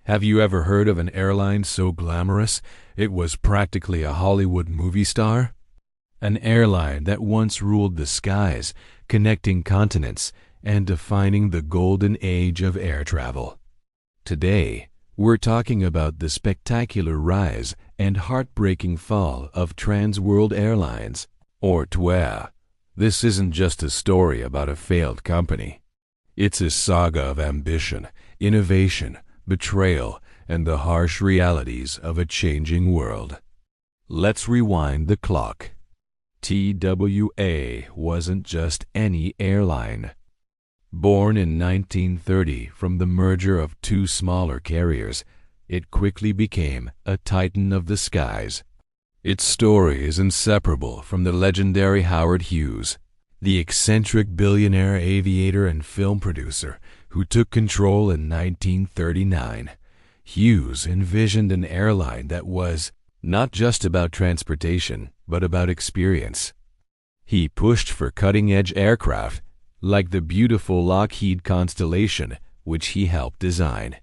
Have you ever heard of an airline so glamorous it was practically a Hollywood movie star? An airline that once ruled the skies, connecting continents, and defining the golden age of air travel. Today, we're talking about the spectacular rise and heartbreaking fall of World Airlines, or TWA. This isn't just a story about a failed company. It's a saga of ambition, innovation, betrayal, and the harsh realities of a changing world. Let's rewind the clock. TWA wasn't just any airline. Born in 1930 from the merger of two smaller carriers, it quickly became a titan of the skies. Its story is inseparable from the legendary Howard Hughes, the eccentric billionaire aviator and film producer who took control in 1939. Hughes envisioned an airline that was not just about transportation, but about experience. He pushed for cutting-edge aircraft, like the beautiful Lockheed Constellation, which he helped design.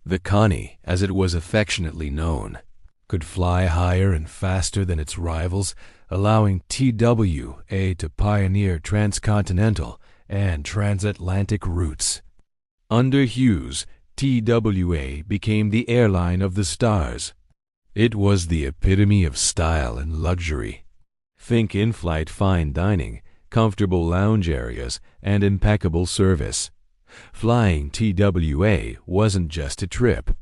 The Connie, as it was affectionately known, could fly higher and faster than its rivals, allowing TWA to pioneer transcontinental and transatlantic routes. Under Hughes, TWA became the airline of the stars. It was the epitome of style and luxury. Think in-flight fine dining, comfortable lounge areas, and impeccable service. Flying TWA wasn't just a trip.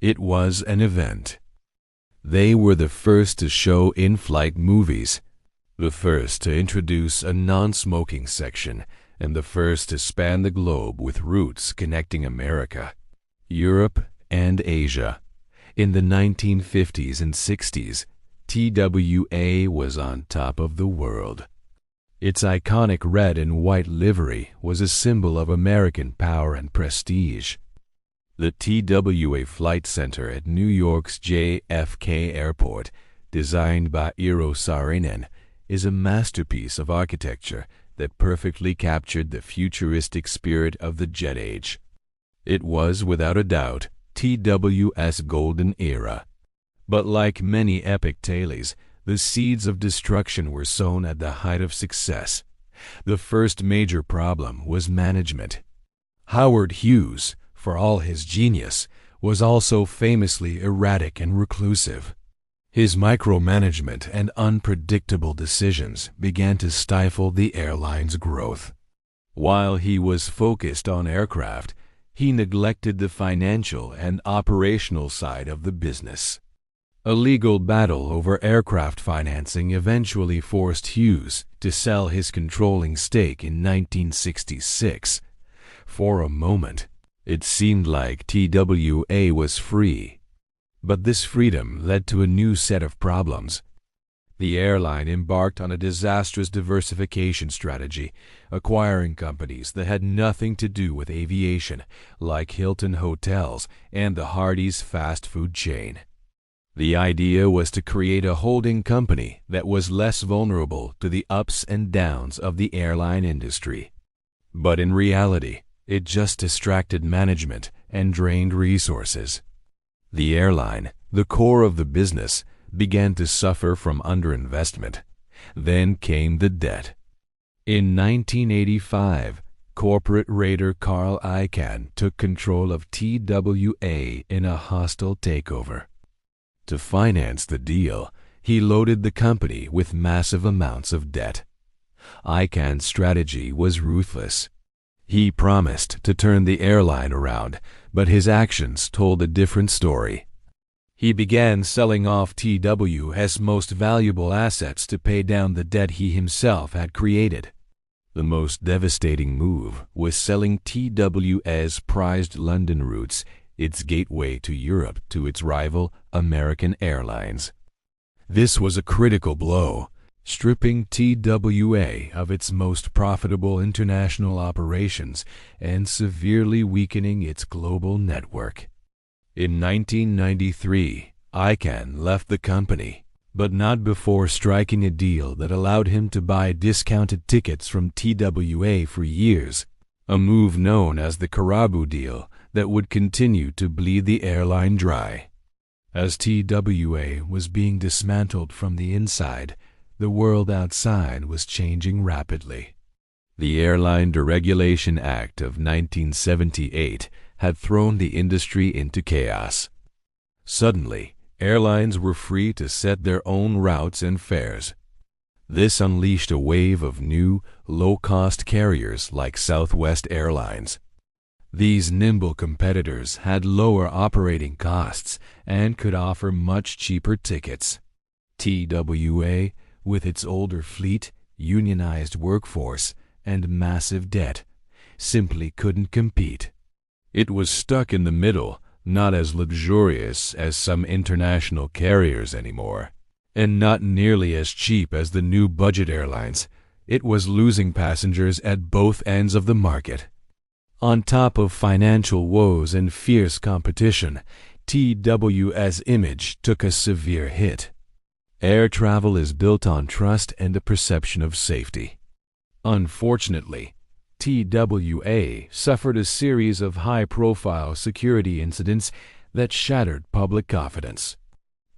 It was an event. They were the first to show in-flight movies, the first to introduce a non-smoking section, and the first to span the globe with routes connecting America, Europe, and Asia. In the 1950s and 60s, TWA was on top of the world. Its iconic red and white livery was a symbol of American power and prestige. The TWA Flight Center at New York's JFK Airport, designed by Eero Saarinen, is a masterpiece of architecture that perfectly captured the futuristic spirit of the jet age. It was, without a doubt, TWA's golden era. But like many epic tales, the seeds of destruction were sown at the height of success. The first major problem was management. Howard Hughes, for all his genius, was also famously erratic and reclusive. His micromanagement and unpredictable decisions began to stifle the airline's growth. While he was focused on aircraft, he neglected the financial and operational side of the business. A legal battle over aircraft financing eventually forced Hughes to sell his controlling stake in 1966. For a moment, it seemed like TWA was free. But this freedom led to a new set of problems. The airline embarked on a disastrous diversification strategy, acquiring companies that had nothing to do with aviation, like Hilton Hotels and the Hardee's fast food chain. The idea was to create a holding company that was less vulnerable to the ups and downs of the airline industry. But in reality, it just distracted management and drained resources. The airline, the core of the business, began to suffer from underinvestment. Then came the debt. In 1985, corporate raider Carl Icahn took control of TWA in a hostile takeover. To finance the deal, he loaded the company with massive amounts of debt. Icahn's strategy was ruthless. He promised to turn the airline around, but his actions told a different story. He began selling off TWA's most valuable assets to pay down the debt he himself had created. The most devastating move was selling TWA's prized London routes, its gateway to Europe, to its rival, American Airlines. This was a critical blow, stripping TWA of its most profitable international operations and severely weakening its global network. In 1993, Icahn left the company, but not before striking a deal that allowed him to buy discounted tickets from TWA for years, a move known as the Caribou deal that would continue to bleed the airline dry. As TWA was being dismantled from the inside, the world outside was changing rapidly. The Airline Deregulation Act of 1978 had thrown the industry into chaos. Suddenly, airlines were free to set their own routes and fares. This unleashed a wave of new, low-cost carriers like Southwest Airlines. These nimble competitors had lower operating costs and could offer much cheaper tickets. TWA, with its older fleet, unionized workforce, and massive debt, simply couldn't compete. It was stuck in the middle, not as luxurious as some international carriers anymore, and not nearly as cheap as the new budget airlines. It was losing passengers at both ends of the market. On top of financial woes and fierce competition, TWA's image took a severe hit. Air travel is built on trust and a perception of safety. Unfortunately, TWA suffered a series of high-profile security incidents that shattered public confidence.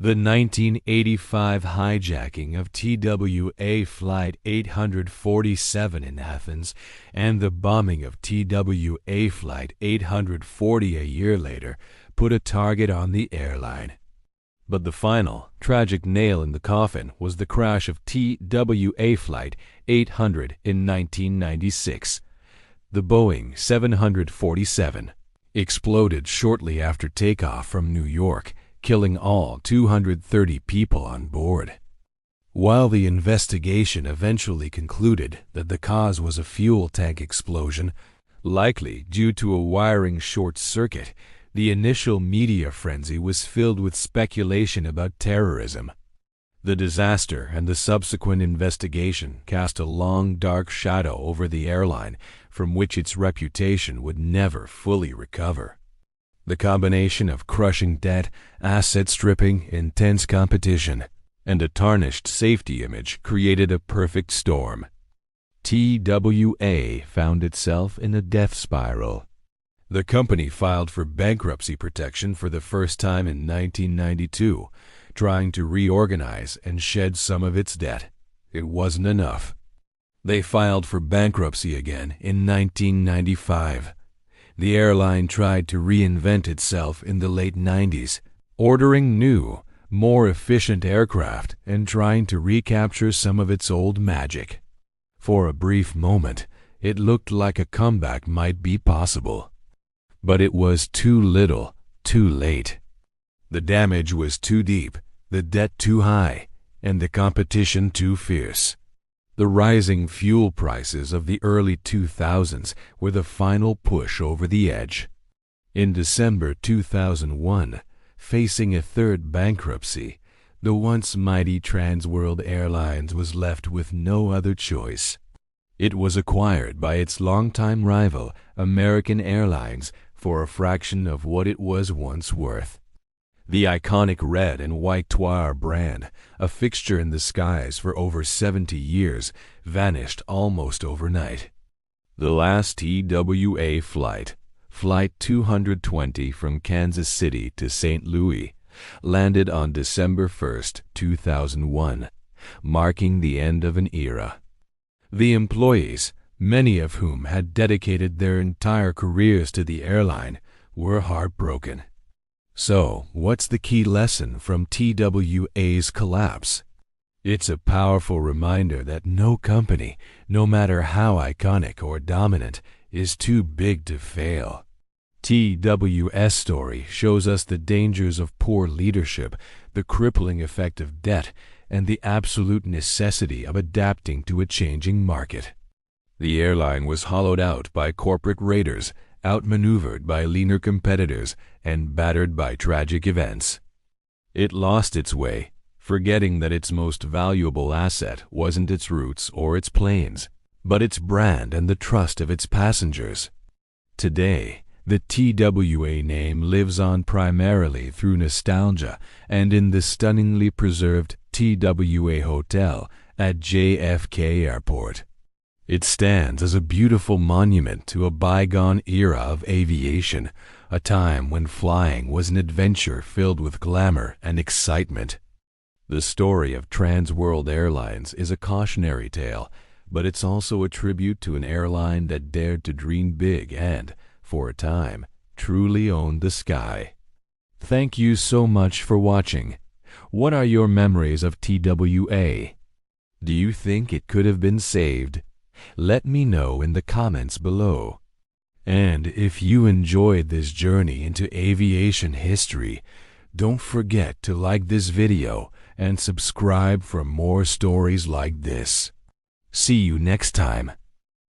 The 1985 hijacking of TWA Flight 847 in Athens and the bombing of TWA Flight 840 a year later put a target on the airline. But the final, tragic nail in the coffin was the crash of TWA Flight 800 in 1996. The Boeing 747 exploded shortly after takeoff from New York, killing all 230 people on board. While the investigation eventually concluded that the cause was a fuel tank explosion, likely due to a wiring short circuit, the initial media frenzy was filled with speculation about terrorism. The disaster and the subsequent investigation cast a long, dark shadow over the airline from which its reputation would never fully recover. The combination of crushing debt, asset stripping, intense competition, and a tarnished safety image created a perfect storm. TWA found itself in a death spiral. The company filed for bankruptcy protection for the first time in 1992, trying to reorganize and shed some of its debt. It wasn't enough. They filed for bankruptcy again in 1995. The airline tried to reinvent itself in the late 90s, ordering new, more efficient aircraft and trying to recapture some of its old magic. For a brief moment, it looked like a comeback might be possible. But it was too little, too late. The damage was too deep, the debt too high, and the competition too fierce. The rising fuel prices of the early 2000s were the final push over the edge. In December 2001, facing a third bankruptcy, the once mighty World Airlines was left with no other choice. It was acquired by its longtime rival, American Airlines, for a fraction of what it was once worth. The iconic red and white TWA brand, a fixture in the skies for over 70 years, vanished almost overnight. The last TWA flight, Flight 220 from Kansas City to St. Louis, landed on December 1, 2001, marking the end of an era. The employees, many of whom had dedicated their entire careers to the airline, were heartbroken. So, what's the key lesson from TWA's collapse? It's a powerful reminder that no company, no matter how iconic or dominant, is too big to fail. TWA's story shows us the dangers of poor leadership, the crippling effect of debt, and the absolute necessity of adapting to a changing market. The airline was hollowed out by corporate raiders, outmaneuvered by leaner competitors, and battered by tragic events. It lost its way, forgetting that its most valuable asset wasn't its routes or its planes, but its brand and the trust of its passengers. Today, the TWA name lives on primarily through nostalgia and in the stunningly preserved TWA Hotel at JFK Airport. It stands as a beautiful monument to a bygone era of aviation, a time when flying was an adventure filled with glamour and excitement. The story of World Airlines is a cautionary tale, but it's also a tribute to an airline that dared to dream big and, for a time, truly owned the sky. Thank you so much for watching. What are your memories of TWA? Do you think it could have been saved? Let me know in the comments below. And if you enjoyed this journey into aviation history, don't forget to like this video and subscribe for more stories like this. See you next time.